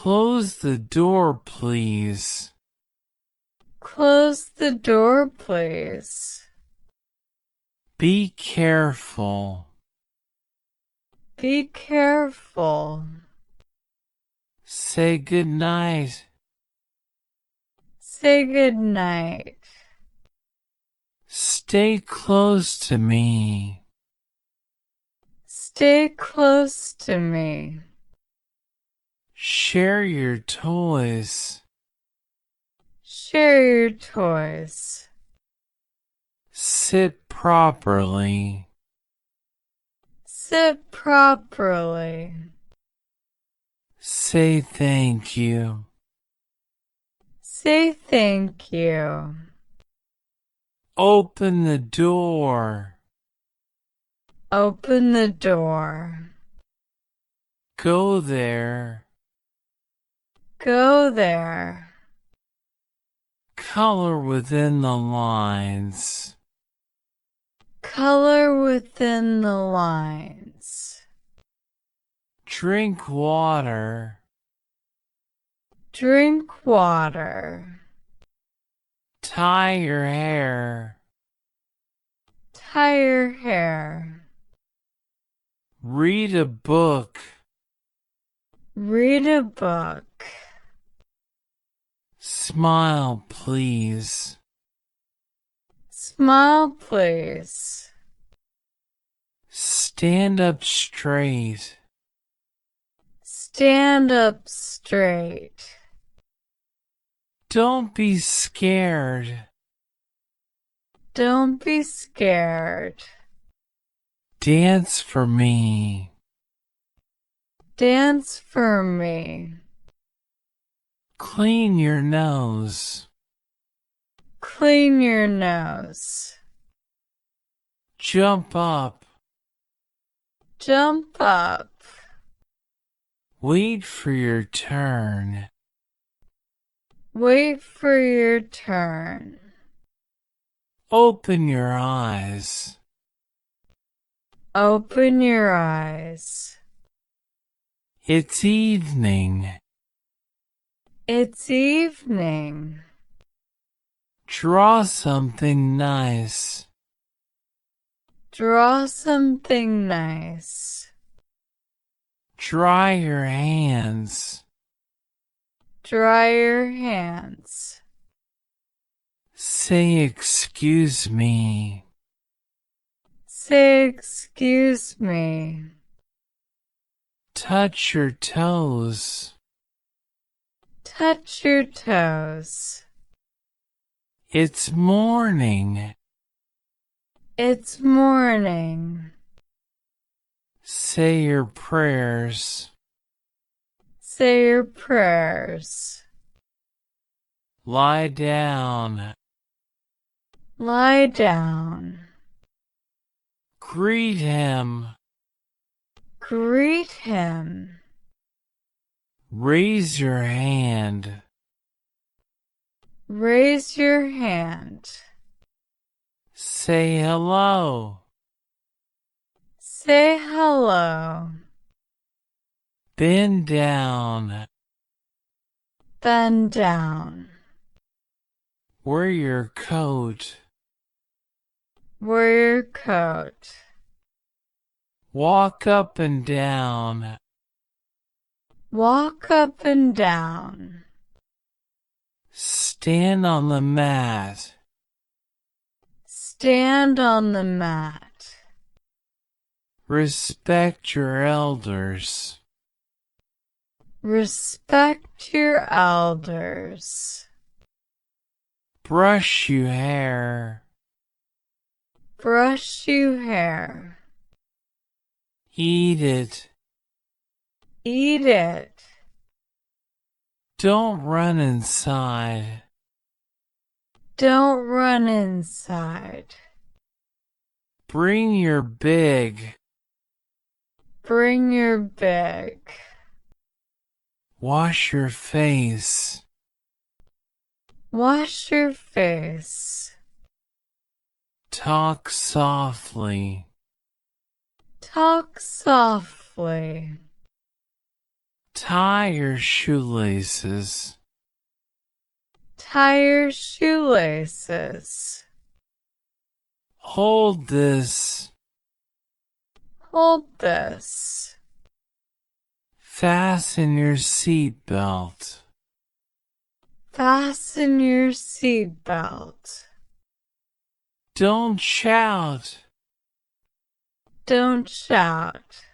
Close the door, please. Close the door, please. Be careful. Be careful. Say good night. Say good night. Stay close to me. Stay close to me. Share your toys. Share your toys. Sit properly. Sit properly. Say thank you. Say thank you. Open the door. Open the door. Go there. Go there. Color within the lines. Color within the lines. Drink water. Drink water. Tie your hair. Tie your hair. Read a book. Read a book. Smile, please. Smile, please. Stand up straight. Stand up straight. Don't be scared. Don't be scared. Dance for me. Dance for me. Clean your nose. Clean your nose. Jump up. Jump up. Wait for your turn. Wait for your turn. Open your eyes. Open your eyes. It's evening. It's evening. Draw something nice. Draw something nice. Dry your hands. Dry your hands. Say excuse me. Say excuse me. Touch your toes. Touch your toes. It's morning. It's morning. Say your prayers. Say your prayers. Lie down. Lie down. Greet him. Greet him. Raise your hand. Raise your hand. Say hello. Say hello. Bend down. Bend down. Wear your coat. Wear your coat. Walk up and down. Walk up and down. Stand on the mat. Stand on the mat. Respect your elders. Respect your elders. Brush your hair. Brush your hair. Eat it. Eat it. Don't run inside. Don't run inside. Bring your big. Bring your bag. Wash your face. Wash your face. Talk softly. Talk softly. Tie your shoelaces. Tie your shoelaces. Hold this. Hold this. Fasten your seatbelt. Fasten your seatbelt. Don't shout. Don't shout.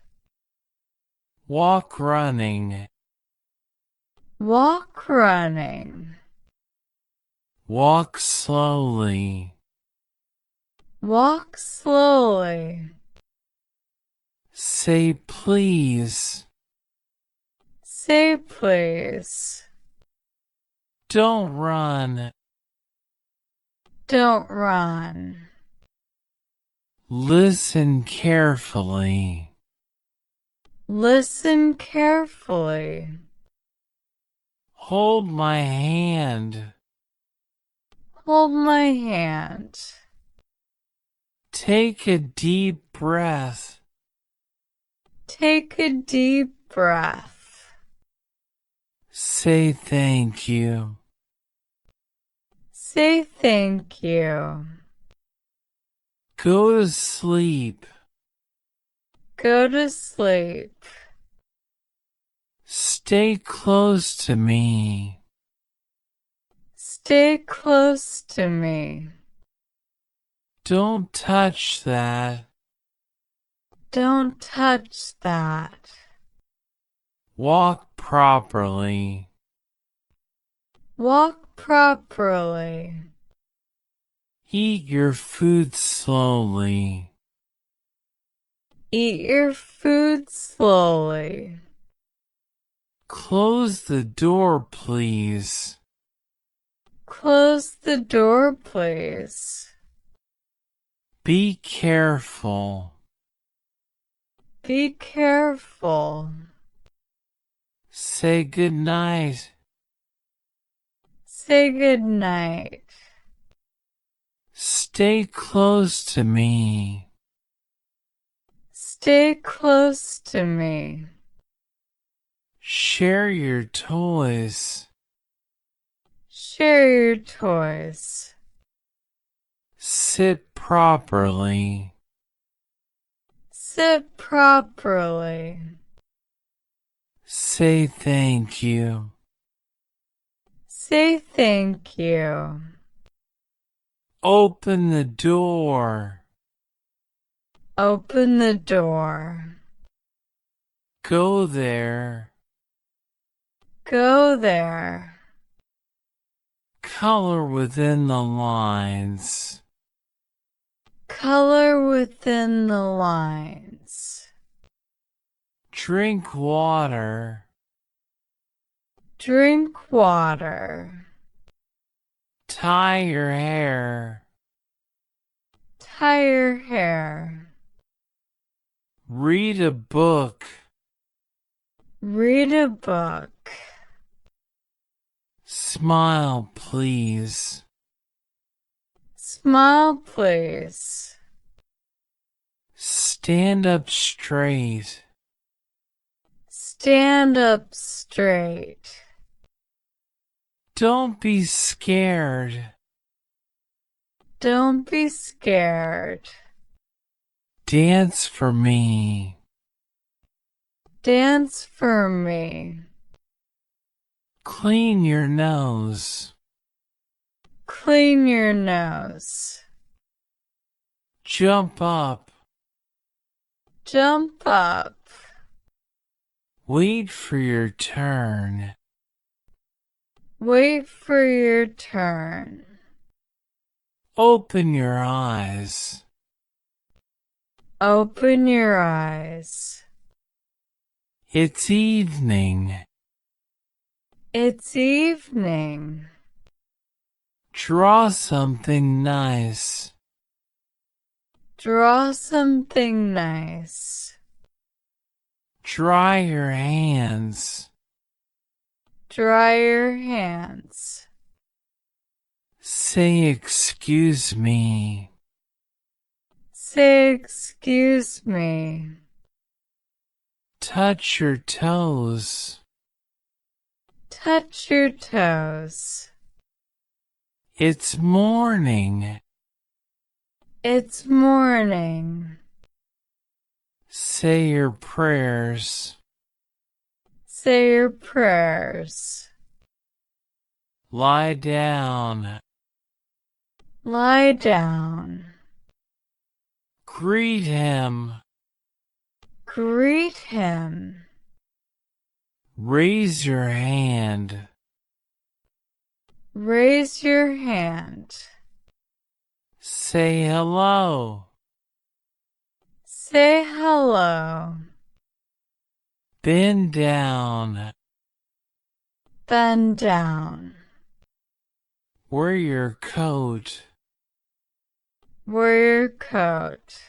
Walk running. Walk running. Walk slowly. Walk slowly. Say please. Say please. Don't run. Don't run. Listen carefully. Listen carefully. Hold my hand. Hold my hand. Take a deep breath. Take a deep breath. Say thank you. Say thank you. Go to sleep. Go to sleep. Stay close to me. Stay close to me. Don't touch that. Don't touch that. Walk properly. Walk properly. Eat your food slowly. Eat your food slowly. Close the door, please. Close the door, please. Be careful. Be careful. Say good night. Say good night. Stay close to me. Stay close to me. Share your toys. Share your toys. Sit properly. Sit properly. Say thank you. Say thank you. Open the door. Open the door. Go there. Go there. Color within the lines. Color within the lines. Drink water. Drink water. Tie your hair. Tie your hair. Read a book. Read a book. Smile, please. Smile, please. Stand up straight. Stand up straight. Don't be scared. Don't be scared. Dance for me. Dance for me. Clean your nose. Clean your nose. Jump up. Jump up. Wait for your turn. Wait for your turn. Open your eyes. Open your eyes. It's evening. It's evening. Draw something nice. Draw something nice. Dry your hands. Dry your hands. Say excuse me. Say excuse me. Touch your toes. Touch your toes. It's morning. It's morning. Say your prayers. Say your prayers. Lie down. Lie down. Greet him. Greet him. Raise your hand. Raise your hand. Say hello. Say hello. Bend down. Bend down. Wear your coat. Wear your coat.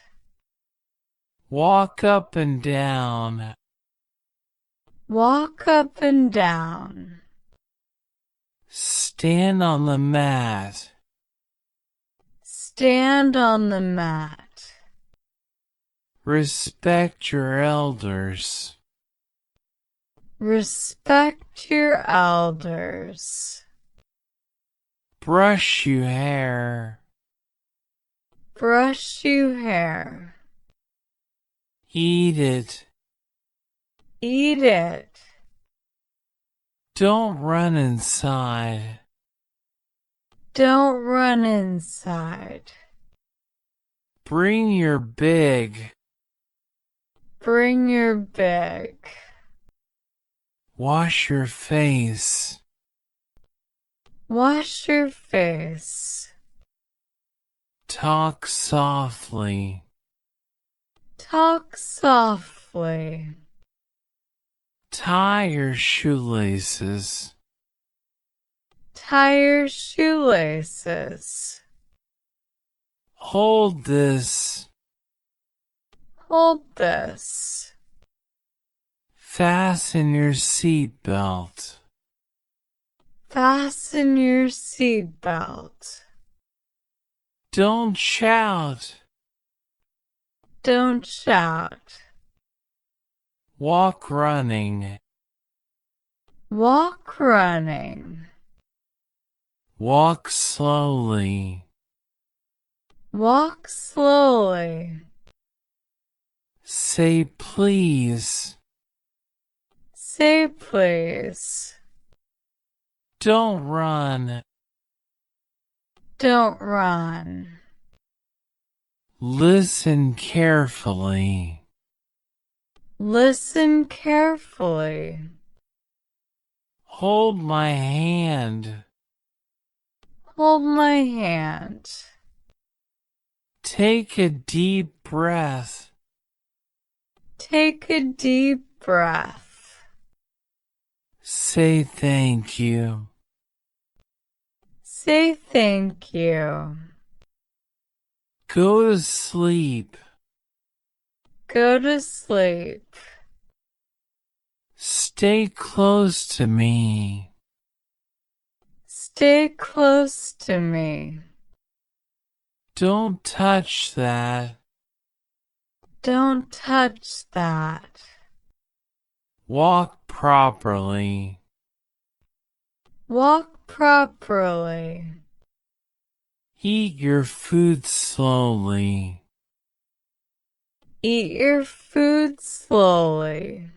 Walk up and down. Walk up and down. Stand on the mat. Stand on the mat. Respect your elders. Respect your elders. Brush your hair. Brush your hair. Eat it. Eat it. Don't run inside. Don't run inside. Bring your big. Bring your bag. Wash your face. Wash your face. Talk softly. Talk softly. Tie your shoelaces. Tie your shoelaces. Hold this. Hold this. Fasten your seatbelt. Fasten your seatbelt. Don't shout. Don't shout. Walk running. Walk running. Walk slowly. Walk slowly. Say please. Say please. Don't run. Don't run. Listen carefully. Listen carefully. Hold my hand. Hold my hand. Take a deep breath. Take a deep breath. Say thank you. Say thank you. Go to sleep. Go to sleep. Stay close to me. Stay close to me. Don't touch that. Don't touch that. Walk properly. Walk properly. Eat your food slowly. Eat your food slowly.